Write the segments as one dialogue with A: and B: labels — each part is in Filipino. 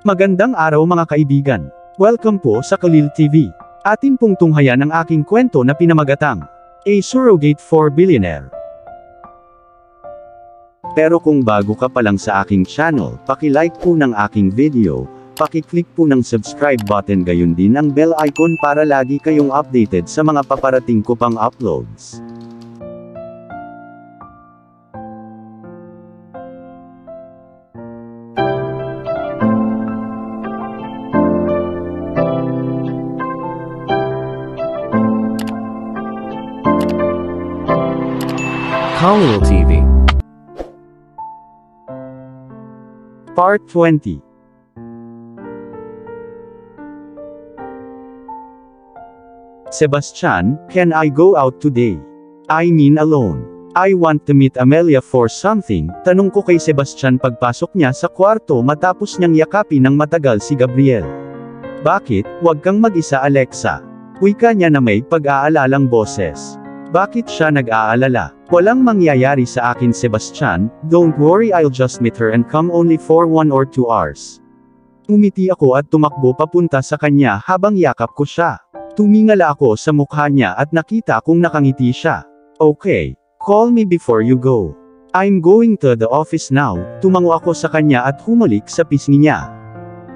A: Magandang araw mga kaibigan. Welcome po sa Kalil TV. Atin pong tunghayan ang aking kwento na pinamagatang A Surrogate for Billionaire. Pero kung bago ka pa lang sa aking channel, paki-like po ng aking video, paki-click po ng subscribe button gayon din ang bell icon para lagi kayong updated sa mga paparating ko pang uploads.
B: Kalil TV
A: Part 20. Sebastian, can I go out today? I mean alone. I want to meet Amelia for something, tanong ko kay Sebastian pagpasok niya sa kwarto matapos niyang yakapin ng matagal si Gabriel. Bakit, wag kang mag-isa Alexa? Wika niya na may pag-aalalang boses. Bakit siya nag-aalala? Walang mangyayari sa akin Sebastian, don't worry I'll just meet her and come only for 1 or 2 hours. Umiti ako at tumakbo papunta sa kanya habang yakap ko siya. Tumingala ako sa mukha niya at nakita kong nakangiti siya. Okay, call me before you go. I'm going to the office now, tumango ako sa kanya at humalik sa pisngi niya.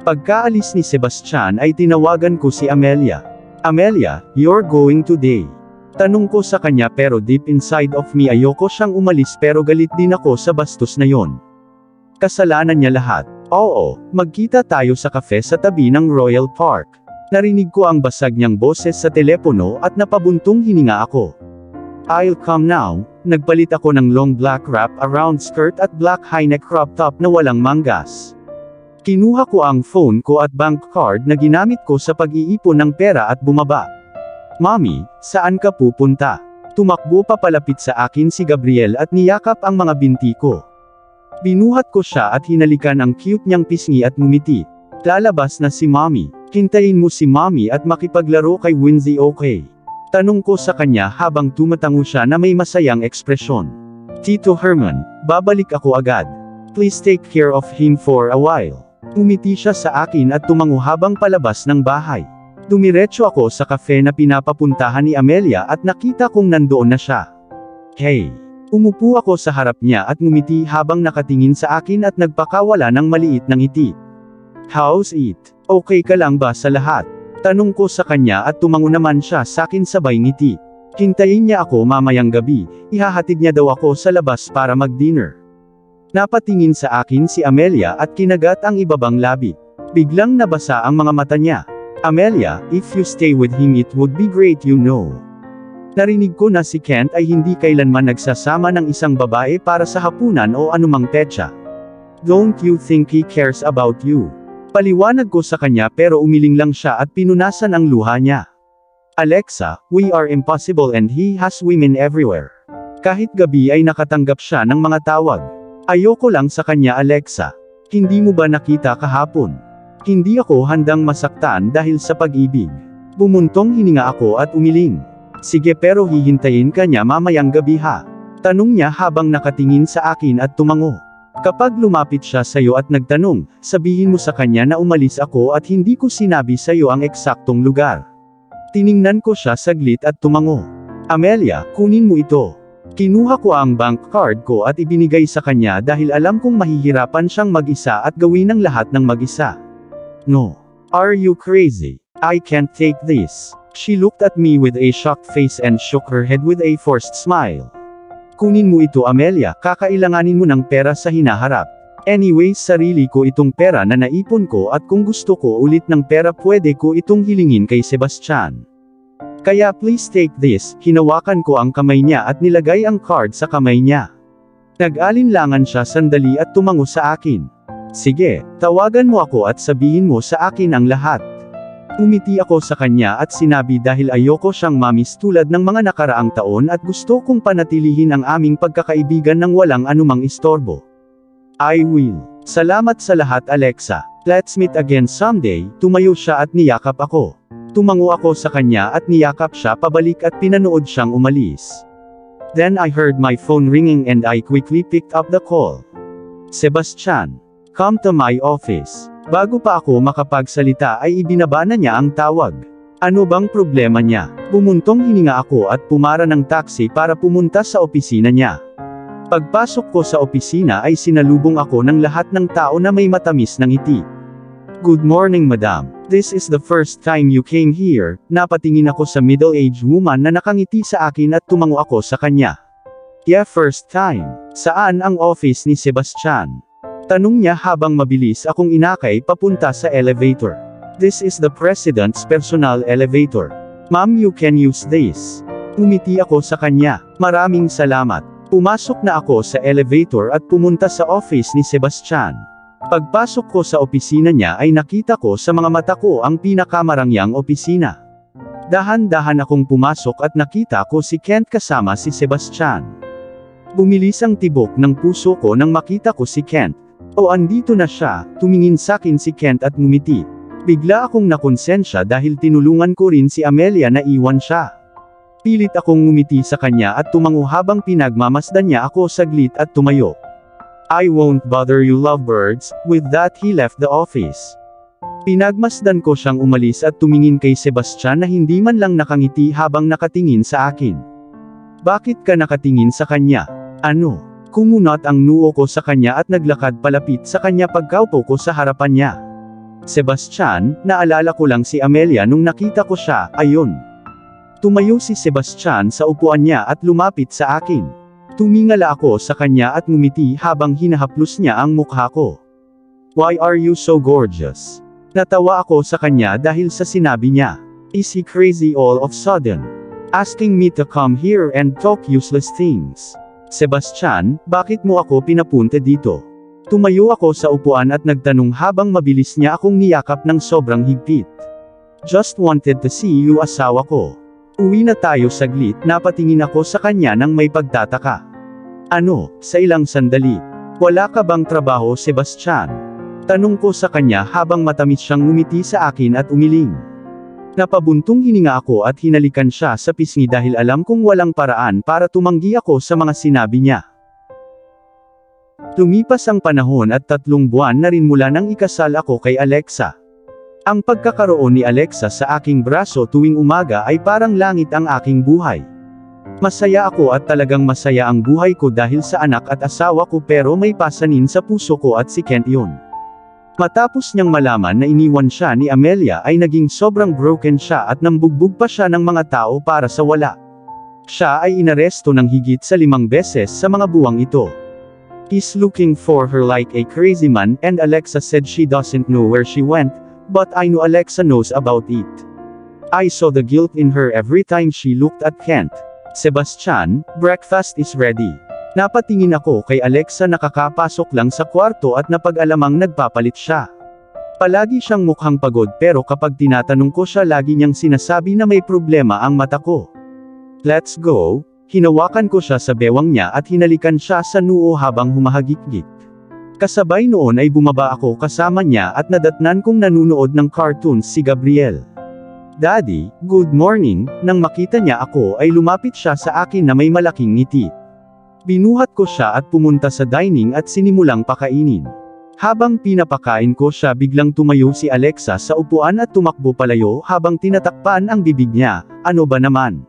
A: Pagkaalis ni Sebastian ay tinawagan ko si Amelia. Amelia, you're going today. Tanong ko sa kanya pero deep inside of me ayoko siyang umalis pero galit din ako sa bastos na yon. Kasalanan niya lahat. Oo, magkita tayo sa cafe sa tabi ng Royal Park. Narinig ko ang basag niyang boses sa telepono at napabuntong hininga ako. I'll come now. Nagpalit ako ng long black wrap around skirt at black high-neck crop top na walang manggas. Kinuha ko ang phone ko at bank card na ginamit ko sa pag-iipon ng pera at bumaba. Mommy, saan ka pupunta? Tumakbo papalapit sa akin si Gabriel at niyakap ang mga binti ko. Binuhat ko siya at hinalikan ang cute niyang pisngi at ngumiti. Lalabas na si Mommy. Hintayin mo si Mommy at makipaglaro kay Winzy okay? Tanong ko sa kanya habang tumatango siya na may masayang ekspresyon. Tito Herman, babalik ako agad. Please take care of him for a while. Umiti siya sa akin at tumango habang palabas ng bahay. Dumiretso ako sa cafe na pinapapuntahan ni Amelia at nakita kong nandoon na siya. Hey! Umupo ako sa harap niya at ngumiti habang nakatingin sa akin at nagpakawala ng maliit na ngiti. How's it? Okay ka lang ba sa lahat? Tanong ko sa kanya at tumango naman siya sa akin sabay ngiti. Hintayin niya ako mamayang gabi, ihahatid niya daw ako sa labas para mag-dinner. Napatingin sa akin si Amelia at kinagat ang ibabang labi. Biglang nabasa ang mga mata niya. Amelia, if you stay with him it would be great you know. Narinig ko na si Kent ay hindi kailanman nagsasama ng isang babae para sa hapunan o anumang petsa. Don't you think he cares about you? Paliwanag ko sa kanya pero umiling lang siya at pinunasan ang luha niya. Alexa, we are impossible and he has women everywhere. Kahit gabi ay nakatanggap siya ng mga tawag. Ayoko lang sa kanya Alexa. Hindi mo ba nakita kahapon? Hindi ako handang masaktan dahil sa pag-ibig. Bumuntong hininga ako at umiling. Sige pero hihintayin ka niya mamayang gabi ha? Tanong niya habang nakatingin sa akin at tumango. Kapag lumapit siya sayo at nagtanong, sabihin mo sa kanya na umalis ako at hindi ko sinabi sayo ang eksaktong lugar. Tiningnan ko siya saglit at tumango. Amelia, kunin mo ito. Kinuha ko ang bank card ko at ibinigay sa kanya dahil alam kong mahihirapan siyang mag-isa at gawin ang lahat ng mag-isa. No. Are you crazy? I can't take this. She looked at me with a shocked face and shook her head with a forced smile. Kunin mo ito Amelia, kakailanganin mo ng pera sa hinaharap. Anyways sarili ko itong pera na naipon ko at kung gusto ko ulit ng pera pwede ko itong hilingin kay Sebastian. Kaya please take this, hinawakan ko ang kamay niya at nilagay ang card sa kamay niya. Nag-alinlangan siya sandali at tumango sa akin. Sige, tawagan mo ako at sabihin mo sa akin ang lahat. Umiti ako sa kanya at sinabi dahil ayoko siyang mamis tulad ng mga nakaraang taon at gusto kong panatilihin ang aming pagkakaibigan ng walang anumang istorbo. I will. Salamat sa lahat Alexa. Let's meet again someday. Tumayo siya at niyakap ako. Tumango ako sa kanya at niyakap siya pabalik at pinanood siyang umalis. Then I heard my phone ringing and I quickly picked up the call. Sebastian. Come to my office. Bago pa ako makapagsalita ay ibinaba na niya ang tawag. Ano bang problema niya? Bumuntong hininga ako at pumara ng taxi para pumunta sa opisina niya. Pagpasok ko sa opisina ay sinalubong ako ng lahat ng tao na may matamis na ngiti. "Good morning, madam. This is the first time you came here." Napatingin ako sa middle-aged woman na nakangiti sa akin at tumango ako sa kanya. "Yeah, first time. Saan ang office ni Sebastian?" Tanong niya habang mabilis akong inakay papunta sa elevator. "This is the president's personal elevator. Ma'am, you can use this." Umiti ako sa kanya. "Maraming salamat." Pumasok na ako sa elevator at pumunta sa office ni Sebastian. Pagpasok ko sa opisina niya ay nakita ko sa mga mata ko ang pinakamarangyang opisina. Dahan-dahan akong pumasok at nakita ko si Kent kasama si Sebastian. Bumilis ang tibok ng puso ko nang makita ko si Kent. "Oh, andito na siya." Tumingin sakin si Kent at ngumiti. Bigla akong nakonsensya dahil tinulungan ko rin si Amelia na iwan siya. Pilit akong ngumiti sa kanya at tumango habang pinagmamasdan niya ako saglit at tumayo. "I won't bother you, lovebirds." With that he left the office. Pinagmasdan ko siyang umalis at tumingin kay Sebastian na hindi man lang nakangiti habang nakatingin sa akin. "Bakit ka nakatingin sa kanya? Ano?" Kumunot ang noo ko sa kanya at naglakad palapit sa kanya pagkaupo ko sa harapan niya. "Sebastian, naalala ko lang si Amelia nung nakita ko siya." Ayun. Tumayo si Sebastian sa upuan niya at lumapit sa akin. Tumingala ako sa kanya at ngumiti habang hinahaplos niya ang mukha ko. "Why are you so gorgeous?" Natawa ako sa kanya dahil sa sinabi niya. Is he crazy all of sudden? Asking me to come here and talk useless things. "Sebastian, bakit mo ako pinapunta dito?" Tumayo ako sa upuan at nagtanong habang mabilis niya akong niyakap ng sobrang higpit. "Just wanted to see you, asawa ko." Uwi na tayo saglit, napatingin ako sa kanya nang may pagtataka. "Ano, sa ilang sandali? Wala ka bang trabaho, Sebastian?" Tanong ko sa kanya habang matamis siyang ngumiti sa akin at umiling. Napabuntong hininga ako at hinalikan siya sa pisngi dahil alam kong walang paraan para tumanggi ako sa mga sinabi niya. Lumipas ang panahon at 3 buwan na rin mula nang ikasal ako kay Alexa. Ang pagkakaroon ni Alexa sa aking braso tuwing umaga ay parang langit ang aking buhay. Masaya ako at talagang masaya ang buhay ko dahil sa anak at asawa ko, pero may pasanin sa puso ko at si Kent yun. Matapos niyang malaman na iniwan siya ni Amelia ay naging sobrang broken siya at nambugbog pa siya ng mga tao para sa wala. Siya ay inaresto ng higit sa 5 beses sa mga buwang ito. He's looking for her like a crazy man, and Alexa said she doesn't know where she went, but I know Alexa knows about it. I saw the guilt in her every time she looked at Kent. "Sebastian, breakfast is ready." Napatingin ako kay Alexa na kakapasok lang sa kwarto at napag-alamang nagpapalit siya. Palagi siyang mukhang pagod, pero kapag tinatanong ko siya lagi niyang sinasabi na may problema ang mata ko. "Let's go." Hinawakan ko siya sa bewang niya at hinalikan siya sa noo habang humahagikgik. Kasabay noon ay bumaba ako kasama niya at nadatnan kong nanunood ng cartoons si Gabriel. "Daddy, good morning." Nang makita niya ako ay lumapit siya sa akin na may malaking ngiti. Binuhat ko siya at pumunta sa dining at sinimulang pakainin. Habang pinapakain ko siya, biglang tumayo si Alexa sa upuan at tumakbo palayo habang tinatakpan ang bibig niya. "Ano ba naman?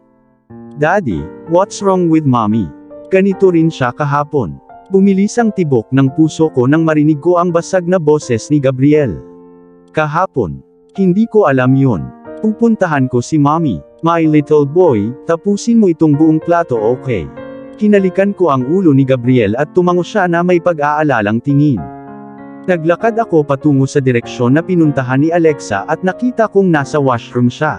A: Daddy, what's wrong with mommy? Ganito rin siya kahapon." Bumilis ang tibok ng puso ko nang marinig ko ang basag na boses ni Gabriel. "Kahapon? Hindi ko alam yun. Pupuntahan ko si mommy." "My little boy, tapusin mo itong buong plato, okay?" Hinalikan ko ang ulo ni Gabriel at tumango siya na may pag-aalalang tingin. Naglakad ako patungo sa direksyon na pinuntahan ni Alexa at nakita kong nasa washroom siya.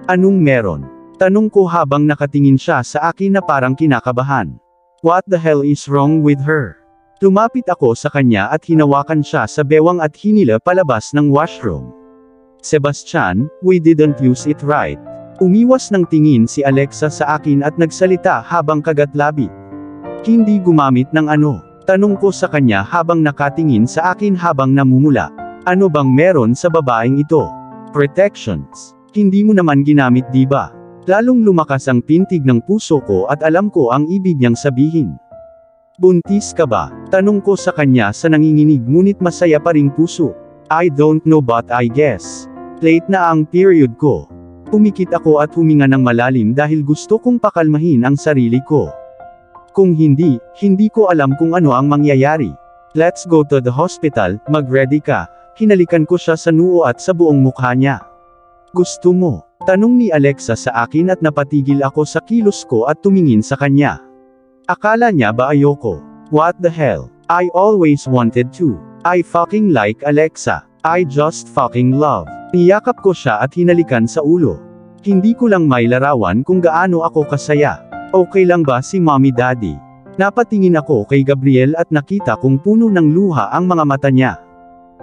A: "Anong meron?" Tanong ko habang nakatingin siya sa akin na parang kinakabahan. "What the hell is wrong with her?" Lumapit ako sa kanya at hinawakan siya sa bewang at hinila palabas ng washroom. "Sebastian, we didn't use it right." Umiwas ng tingin si Alexa sa akin at nagsalita habang kagatlabi. "Hindi gumamit ng ano?" Tanong ko sa kanya habang nakatingin sa akin habang namumula. "Ano bang meron sa babaeng ito? Protections. Hindi mo naman ginamit, di ba?" Lalong lumakas ang pintig ng puso ko at alam ko ang ibig niyang sabihin. "Buntis ka ba?" Tanong ko sa kanya sa nanginginig ngunit masaya pa ring puso. I don't know but I guess. Late na ang period ko. Pumikit ako at huminga ng malalim dahil gusto kong pakalmahin ang sarili ko. Kung hindi ko alam kung ano ang mangyayari. Let's go to the hospital, mag-ready ka. Hinalikan ko siya sa noo at sa buong mukha niya. Gusto mo? Tanong ni Alexa sa akin at napatigil ako sa kilos ko at tumingin sa kanya. Akala niya ba ayoko? What the hell? I always wanted to. I fucking like Alexa. I just fucking love. Niyakap ko siya at hinalikan sa ulo. Hindi ko lang mailarawan kung gaano ako kasaya. Okay lang ba si Mommy Daddy? Napatingin ako kay Gabriel at nakita kong puno ng luha ang mga mata niya.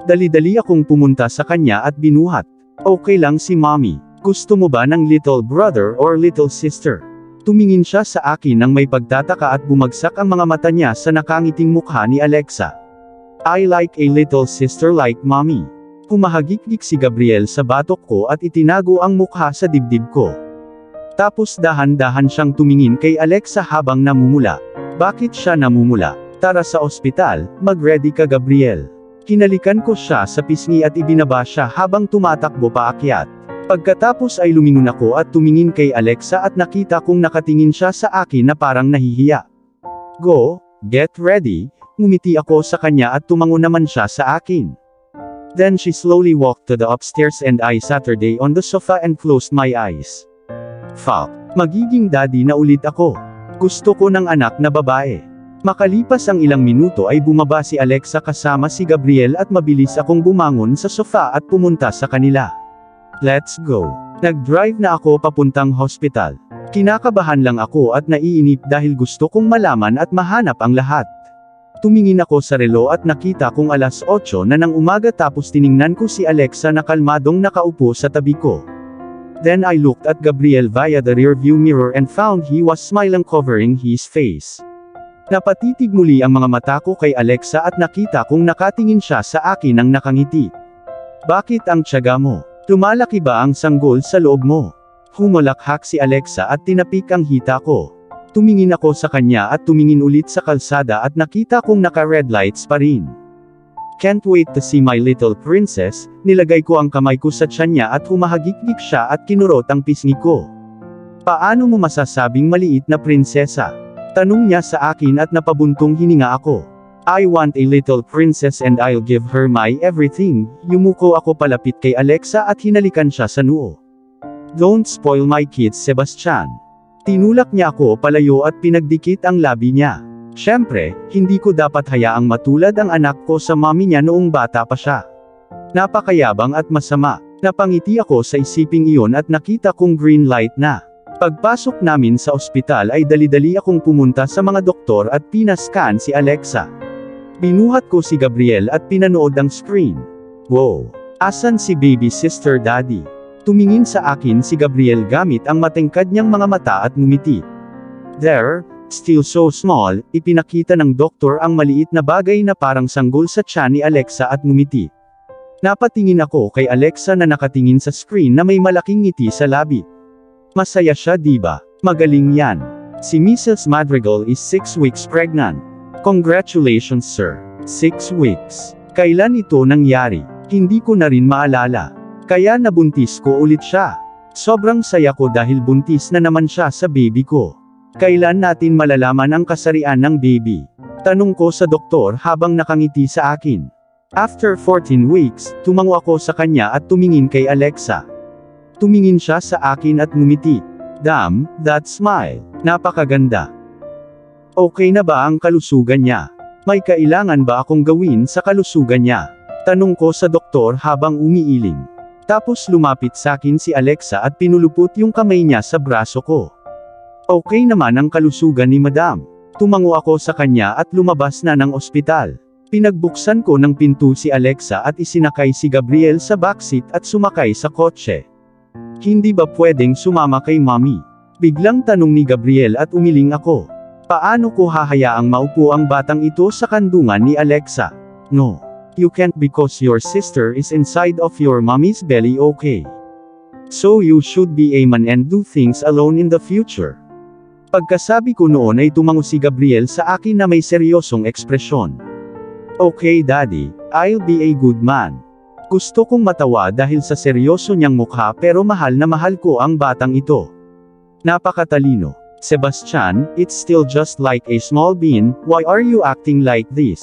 A: Dali-dali akong pumunta sa kanya at binuhat. Okay lang si Mommy. Gusto mo ba ng little brother or little sister? Tumingin siya sa akin nang may pagtataka at bumagsak ang mga mata niya sa nakangiting mukha ni Alexa. I like a little sister like Mommy. Humahagikik si Gabriel sa batok ko at itinago ang mukha sa dibdib ko. Tapos dahan-dahan siyang tumingin kay Alexa habang namumula. Bakit siya namumula? Tara sa ospital, mag-ready ka Gabriel. Hinalikan ko siya sa pisngi at ibinaba siya habang tumatakbo paakyat. Pagkatapos ay lumingon ako at tumingin kay Alexa at nakita kong nakatingin siya sa akin na parang nahihiya. Go, get ready. Ngumiti ako sa kanya at tumango naman siya sa akin. Then she slowly walked to the upstairs and I sat her day on the sofa and closed my eyes. Fuck, magiging daddy na ulit ako. Gusto ko ng anak na babae. Makalipas ang ilang minuto ay bumaba si Alexa kasama si Gabriel at mabilis akong bumangon sa sofa at pumunta sa kanila. Let's go. Nag-drive na ako papuntang hospital. Kinakabahan lang ako at naiinip dahil gusto kong malaman at mahanap ang lahat. Tumingin ako sa relo at nakita kong alas 8 na ng umaga tapos tiningnan ko si Alexa na kalmadong nakaupo sa tabi ko. Then I looked at Gabriel via the rearview mirror and found he was smiling covering his face. Napatitig muli ang mga mata ko kay Alexa at nakita kong nakatingin siya sa akin ng nakangiti. Bakit ang tiyaga mo? Lumalaki ba ang sanggol sa loob mo? Humalakhak si Alexa at tinapik ang hita ko. Tumingin ako sa kanya at tumingin ulit sa kalsada at nakita kong naka-red lights pa rin. Can't wait to see my little princess. Nilagay ko ang kamay ko sa tiyan niya at humahagikik siya at kinurot ang pisngi ko. Paano mo masasabing maliit na prinsesa? Tanong niya sa akin at napabuntong hininga ako. I want a little princess and I'll give her my everything. Yumuko ako palapit kay Alexa at hinalikan siya sa noo. Don't spoil my kids, Sebastian. Tinulak niya ako palayo at pinagdikit ang labi niya. Siyempre, hindi ko dapat hayaang matulad ang anak ko sa mami niya noong bata pa siya. Napakayabang at masama. Napangiti ako sa isiping iyon at nakita kong green light na. Pagpasok namin sa ospital ay dali-dali akong pumunta sa mga doktor at pinascan si Alexa. Binuhat ko si Gabriel at pinanood ang screen. Wow! Asan si baby sister daddy? Tumingin sa akin si Gabriel gamit ang matengkad niyang mga mata at ngumiti. There, still so small, ipinakita ng doktor ang maliit na bagay na parang sanggol sa tiyan ni Alexa at ngumiti. Napatingin ako kay Alexa na nakatingin sa screen na may malaking ngiti sa labi. Masaya siya diba? Magaling yan. Si Mrs. Madrigal is 6 weeks pregnant. Congratulations sir. 6 weeks. Kailan ito nangyari? Hindi ko na rin maalala. Kaya nabuntis ko ulit siya. Sobrang saya ko dahil buntis na naman siya sa baby ko. Kailan natin malalaman ang kasarian ng baby? Tanong ko sa doktor habang nakangiti sa akin. After 14 weeks, tumango ako sa kanya at tumingin kay Alexa. Tumingin siya sa akin at ngumiti. Damn, that smile. Napakaganda. Okay na ba ang kalusugan niya? May kailangan ba akong gawin sa kalusugan niya? Tanong ko sa doktor habang umiiling. Tapos lumapit sa akin si Alexa at pinulupot yung kamay niya sa braso ko. Okay naman ang kalusugan ni Madam. Tumango ako sa kanya at lumabas na ng ospital. Pinagbuksan ko ng pinto si Alexa at isinakay si Gabriel sa backseat at sumakay sa kotse. Hindi ba pwedeng sumama kay Mommy? Biglang tanong ni Gabriel at umiling ako. Paano ko hahayaang maupo ang batang ito sa kandungan ni Alexa? No. You can't because your sister is inside of your mommy's belly, okay? So you should be a man and do things alone in the future. Pagkasabi ko noon ay tumango si Gabriel sa akin na may seryosong ekspresyon. Okay daddy, I'll be a good man. Gusto kong matawa dahil sa seryoso niyang mukha pero mahal na mahal ko ang batang ito. Napakatalino. Sebastian, it's still just like a small bean, why are you acting like this?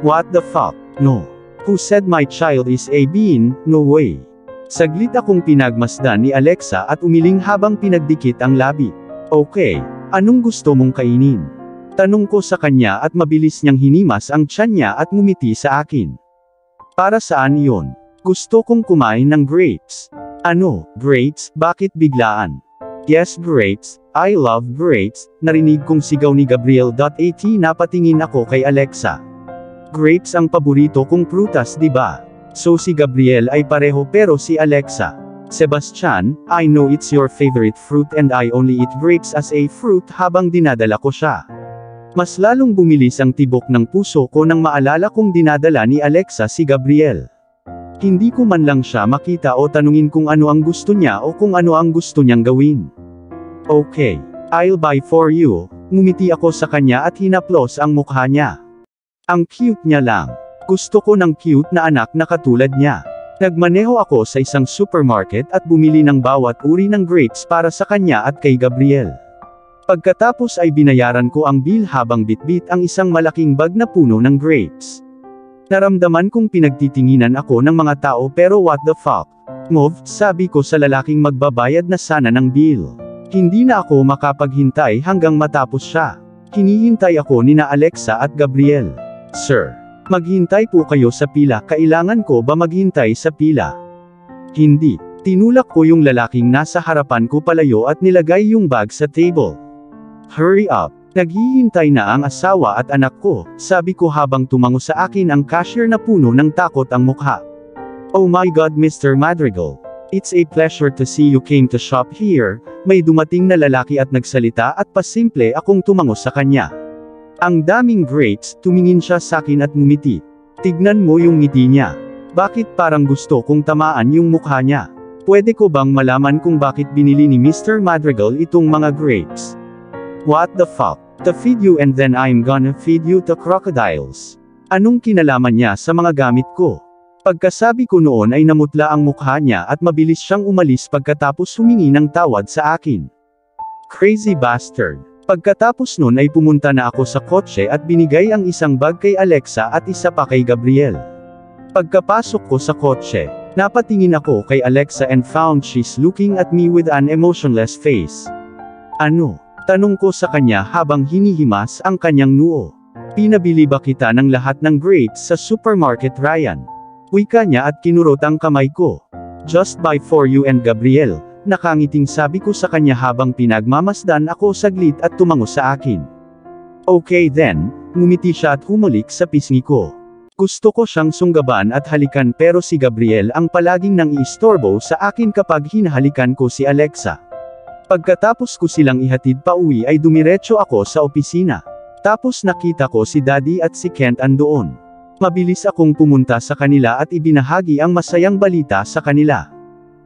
A: What the fuck? No. Who said my child is a bean? No way. Saglit akong pinagmasdan ni Alexa at umiling habang pinagdikit ang labi. Okay, anong gusto mong kainin? Tanong ko sa kanya at mabilis niyang hinimas ang tiyan niya at ngumiti sa akin. Para saan iyon? Gusto kong kumain ng grapes. Ano, grapes? Bakit biglaan? Yes, grapes. I love grapes. Narinig kong sigaw ni Gabriel.at. Napatingin ako kay Alexa. Grapes ang paborito kong prutas, di ba? So si Gabriel ay pareho pero si Alexa. Sebastian, I know it's your favorite fruit and I only eat grapes as a fruit habang dinadala ko siya. Mas lalong bumilis ang tibok ng puso ko nang maalala kong dinadala ni Alexa si Gabriel. Hindi ko man lang siya makita o tanungin kung ano ang gusto niya o kung ano ang gusto niyang gawin. Okay, I'll buy for you. Ngumiti ako sa kanya at hinaplos ang mukha niya. Ang cute niya lang. Gusto ko ng cute na anak na katulad niya. Nagmaneho ako sa isang supermarket at bumili ng bawat uri ng grapes para sa kanya at kay Gabriel. Pagkatapos ay binayaran ko ang bill habang bitbit ang isang malaking bag na puno ng grapes. Naramdaman kong pinagtitinginan ako ng mga tao pero what the fuck? Move, sabi ko sa lalaking magbabayad na sana ng bill. Hindi na ako makapaghintay hanggang matapos siya. Hinihintay ako nina Alexa at Gabriel. Sir, maghintay po kayo sa pila, kailangan ko ba maghintay sa pila? Hindi. Tinulak ko yung lalaking nasa harapan ko palayo at nilagay yung bag sa table. Hurry up. Naghihintay na ang asawa at anak ko, sabi ko habang tumango sa akin ang cashier na puno ng takot ang mukha. Oh my God, Mr. Madrigal. It's a pleasure to see you came to shop here. May dumating na lalaki at nagsalita at pasimple akong tumango sa kanya. Ang daming grapes, tumingin siya sa akin at ngumiti. Tignan mo yung ngiti niya. Bakit parang gusto kong tamaan yung mukha niya? Pwede ko bang malaman kung bakit binili ni Mr. Madrigal itong mga grapes? What the fuck? To feed you and then I'm gonna feed you to crocodiles. Anong kinalaman niya sa mga gamit ko? Pagkasabi ko noon ay namutla ang mukha niya at mabilis siyang umalis pagkatapos humingi ng tawad sa akin. Crazy bastard. Pagkatapos nun ay pumunta na ako sa kotse at binigay ang isang bag kay Alexa at isa pa kay Gabriel. Pagkapasok ko sa kotse, napatingin ako kay Alexa and found she's looking at me with an emotionless face. Ano? Tanong ko sa kanya habang hinihimas ang kanyang noo. Pinabili ba kita ng lahat ng grapes sa supermarket, Ryan? Wika niya at kinurot ang kamay ko. Just buy for you and Gabriel. Nakangiting sabi ko sa kanya habang pinagmamasdan ako saglit at tumango sa akin. Okay then, ngumiti siya at humalik sa pisngi ko. Gusto ko siyang sunggaban at halikan pero si Gabriel ang palaging nang iistorbo sa akin kapag hinahalikan ko si Alexa. Pagkatapos ko silang ihatid pa uwi ay dumiretso ako sa opisina. Tapos nakita ko si Daddy at si Kent andoon. Mabilis akong pumunta sa kanila at ibinahagi ang masayang balita sa kanila.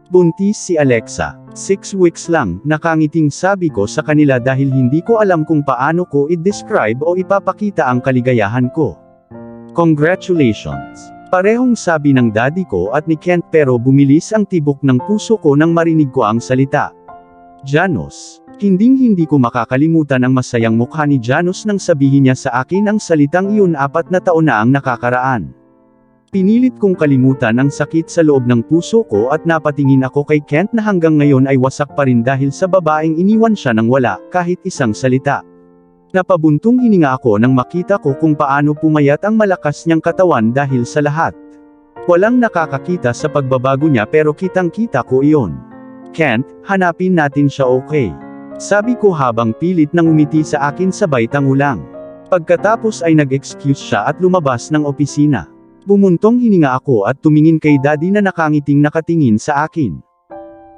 A: Buntis si Alexa. 6 weeks lang, nakangiting sabi ko sa kanila dahil hindi ko alam kung paano ko i-describe o ipapakita ang kaligayahan ko. Congratulations! Parehong sabi ng daddy ko at ni Kent pero bumilis ang tibok ng puso ko nang marinig ko ang salita. Janos. Hinding-hindi ko makakalimutan ang masayang mukha ni Janos nang sabihin niya sa akin ang salitang iyon 4 na taon na ang nakakaraan. Pinilit kong kalimutan ang sakit sa loob ng puso ko at napatingin ako kay Kent na hanggang ngayon ay wasak pa rin dahil sa babaeng iniwan siya nang wala, kahit isang salita. Napabuntong hininga ako nang makita ko kung paano pumayat ang malakas niyang katawan dahil sa lahat. Walang nakakakita sa pagbabago niya pero kitang-kita ko iyon. Kent, hanapin natin siya, okay? Sabi ko habang pilit nang umiti sa akin sabay tangulang. Pagkatapos ay nag-excuse siya at lumabas ng opisina. Bumuntong hininga ako at tumingin kay daddy na nakangiting nakatingin sa akin.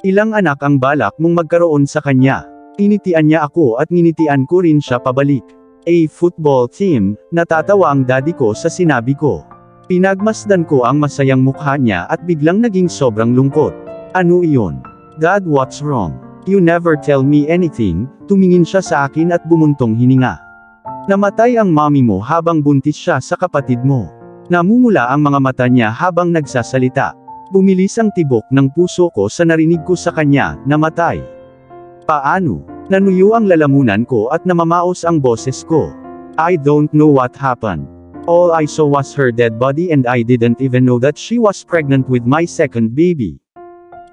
A: Ilang anak ang balak mong magkaroon sa kanya? Initian niya ako at nginitian ko rin siya pabalik. A football team, natatawa ang daddy ko sa sinabi ko. Pinagmasdan ko ang masayang mukha niya at biglang naging sobrang lungkot. Ano iyon? Dad, what's wrong? You never tell me anything. Tumingin siya sa akin at bumuntong hininga. Namatay ang mommy mo habang buntis siya sa kapatid mo. Namumula ang mga mata niya habang nagsasalita. Bumilis ang tibok ng puso ko sa narinig ko sa kanya, namatay. Paano? Nanuyo ang lalamunan ko at namamaos ang boses ko. I don't know what happened. All I saw was her dead body and I didn't even know that she was pregnant with my second baby.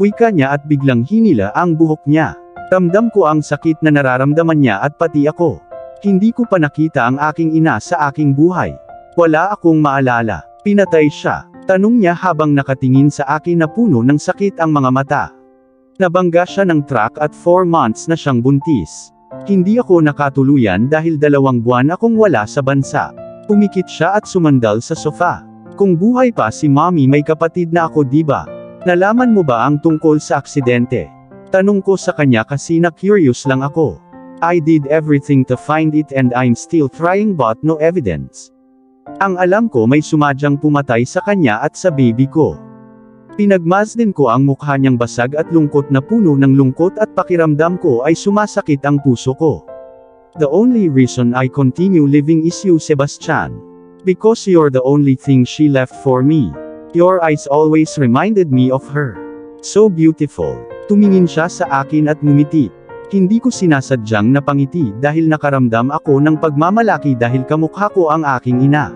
A: Wika niya at biglang hinila ang buhok niya. Ramdam ko ang sakit na nararamdaman niya at pati ako. Hindi ko pa nakita ang aking ina sa aking buhay. Wala akong maalala. Pinatay siya. Tanong niya habang nakatingin sa akin na puno ng sakit ang mga mata. Nabangga siya ng truck at 4 months na siyang buntis. Hindi ako nakatuluyan dahil 2 buwan akong wala sa bansa. Pumikit siya at sumandal sa sofa. Kung buhay pa si mommy may kapatid na ako diba? Nalaman mo ba ang tungkol sa aksidente? Tanong ko sa kanya kasi na-curious lang ako. I did everything to find it and I'm still trying but no evidence. Ang alam ko may sumadyang pumatay sa kanya at sa baby ko. Pinagmasdan ko ang mukha niyang basag at lungkot na puno ng lungkot at pakiramdam ko ay sumasakit ang puso ko. The only reason I continue living is you, Sebastian. Because you're the only thing she left for me. Your eyes always reminded me of her. So beautiful. Tumingin siya sa akin at ngumiti. Hindi ko sinasadyang napangiti dahil nakaramdam ako ng pagmamalaki dahil kamukha ko ang aking ina.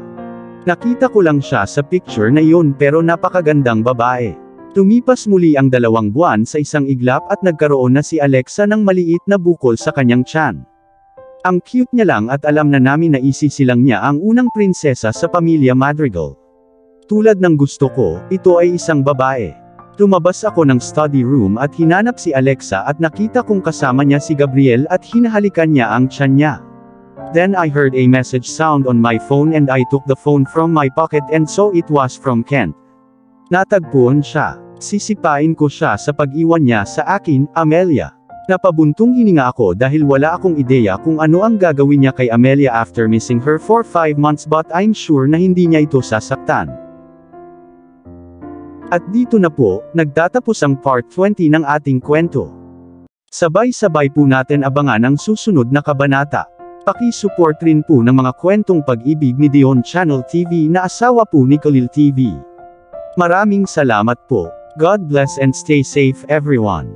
A: Nakita ko lang siya sa picture na yun pero napakagandang babae. Tumipas muli ang 2 buwan sa isang iglap at nagkaroon na si Alexa ng maliit na bukol sa kanyang tiyan. Ang cute niya lang at alam na namin na isisilang niya ang unang prinsesa sa pamilya Madrigal. Tulad ng gusto ko, ito ay isang babae. Lumabas ako ng study room at hinanap si Alexa at nakita kong kasama niya si Gabriel at hinahalikan niya ang tiyan niya. Then I heard a message sound on my phone and I took the phone from my pocket and saw it was from Kent. Natagpuan siya. Sisipain ko siya sa pag-iwan niya sa akin, Amelia. Napabuntong hininga ako dahil wala akong ideya kung ano ang gagawin niya kay Amelia after missing her for 5 months but I'm sure na hindi niya ito sasaktan. At dito na po, nagtatapos ang part 20 ng ating kwento. Sabay-sabay po natin abangan ang susunod na kabanata. Paki-support rin po ng mga kwentong pag-ibig ni Dion Channel TV na asawa po ni Khalil TV. Maraming salamat po. God bless and stay safe everyone.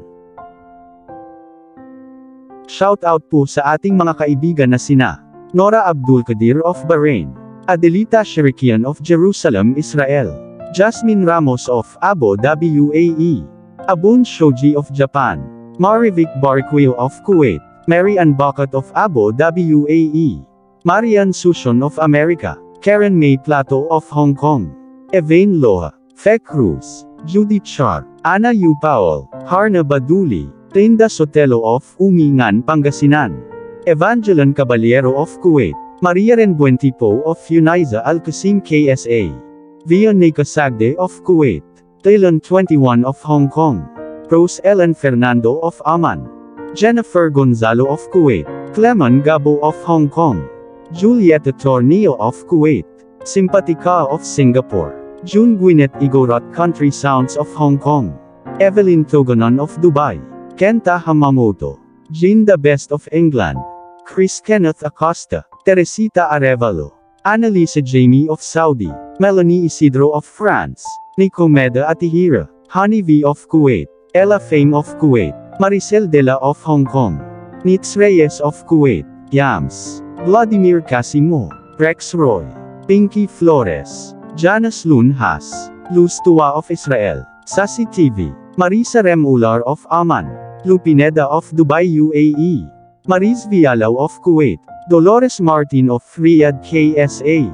A: Shout out po sa ating mga kaibigan na sina Nora Abdulkadir of Bahrain, Adelita Shirikian of Jerusalem, Israel, Jasmine Ramos of Abu Dhabi UAE, Abun Shoji of Japan, Marivic Barquio of Kuwait, Mary Ann Bakat of Abu Dhabi UAE, Marian Sushon of America, Karen May Plato of Hong Kong, Evain Loha, Fe Cruz, Judy Char, Ana Yu Powell, Harna Baduli, Trinda Sotelo of Umingan, Pangasinan, Evangeline Caballero of Kuwait, Maria Renbuentipo of Uniza Al-Qasim KSA, Vianney Casagde of Kuwait, Taylon 21 of Hong Kong, Rose Ellen Fernando of Oman, Jennifer Gonzalo of Kuwait, Clemon Gabo of Hong Kong, Julieta Tornillo of Kuwait, Simpatica of Singapore, June Gwyneth Igorot Country Sounds of Hong Kong, Evelyn Togonon of Dubai, Kenta Hamamoto, Jean the Best of England, Chris Kenneth Acosta, Teresita Arevalo, Annalisa Jamie of Saudi, Melanie Isidro of France, Nicomeda Atihira, Honey V of Kuwait, Ella Fame of Kuwait, Maricel Dela of Hong Kong, Nitz Reyes of Kuwait, Yams, Vladimir Casimo, Rex Roy, Pinky Flores, Janice Lun Haas, Luz Tua of Israel, Sasi TV, Marisa Rem Ular of Oman, Lupineda of Dubai UAE, Mariz Vialaw of Kuwait, Dolores Martin of Riyadh KSA,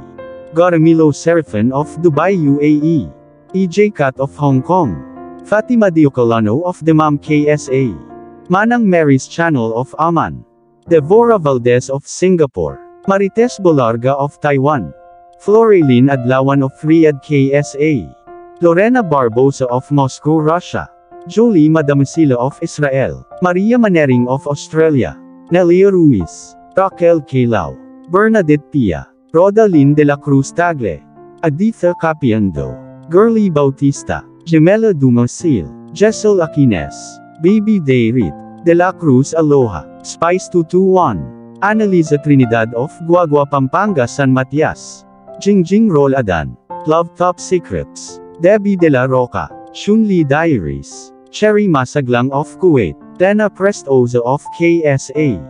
A: Garamilo Serafin of Dubai UAE, EJ Kat of Hong Kong, Fatima Diocolano of Dammam KSA, Manang Mary's Channel of Oman, Devora Valdez of Singapore, Marites Bolarga of Taiwan, Floreline Adlawan of Riyadh KSA, Lorena Barbosa of Moscow, Russia, Jolie Madamasila of Israel, Maria Manering of Australia, Nelia Ruiz, Raquel Calao, Bernadette Pia, Rodalyn de la Cruz Tagle, Aditha Capiando, Girly Bautista, Gemela Dumasil, Jessel Aquines, Baby Dayrit, De La Cruz Aloha, Spice 221, Annalisa Trinidad of Guagua Pampanga San Matias, Jingjing Roladan, Love Top Secrets. Debbie De La Roca. Shunli Diaries. Cherry Masaglang of Kuwait. Dana Prestoza of KSA.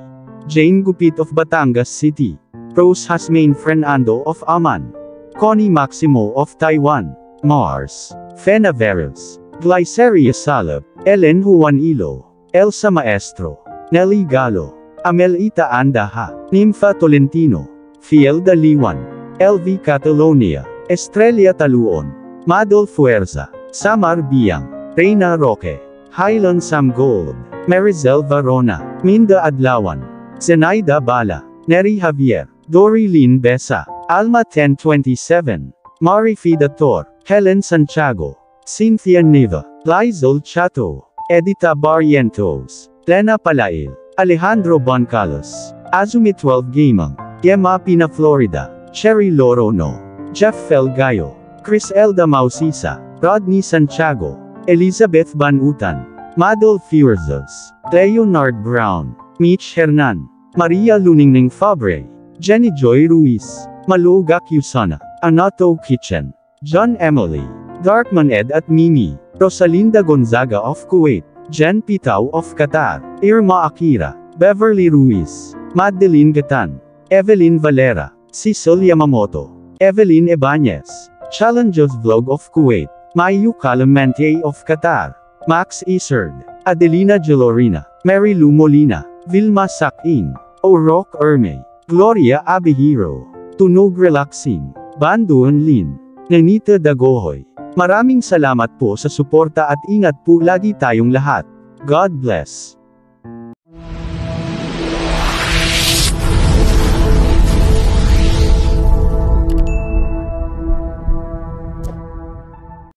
A: Jane Gupit of Batangas City. Rose Hasmain Fernando of Aman. Connie Maximo of Taiwan. Mars. Fena Veros. Glyceria Salab. Ellen Juanilo. Elsa Maestro. Nelly Galo. Amelita Andaha. Nympha Tolentino. Fiel Daliwan. LV Catalonia. Estrella Taluon. Madol Fuerza. Samar Biang. Reina Roque. Highland Sam Gold. Marizel Varona. Minda Adlawan. Zenaida Bala. Neri Javier. Dory Lynn Besa. Alma 1027. Mari Fidator. Helen Santiago. Cynthia Neva. Lizol Chato. Edita Barrientos. Lena Palail. Alejandro Boncalos. Azumi 12 Gamang. Gemma Pina Florida. Cherry Lorono. Jeff Felgayo. Chris Elda Mausisa. Rodney Santiago. Elizabeth Banutan. Madol Fierzos. Leonard Brown. Mitch Hernan. Maria Luningning Fabre. Jenny Joy Ruiz. Maluga Cusana. Anato Kitchen. John Emily. Darkman Ed at Mimi. Rosalinda Gonzaga of Kuwait. Jen Pitao of Qatar. Irma Akira. Beverly Ruiz. Madeline Gatan. Evelyn Valera. Cecil Yamamoto. Evelyn Ebanez. Challenges Vlog of Kuwait. Mayu Calamante of Qatar. Max Isard. Adelina Gelorina. Mary Lou Molina. Vilma Sakin. O'Rourke Erme. Gloria Abihiro. Tunog Relaxing. Banduan Lin. Nanita Dagohoy. Maraming salamat po sa suporta at ingat po lagi tayong lahat. God bless.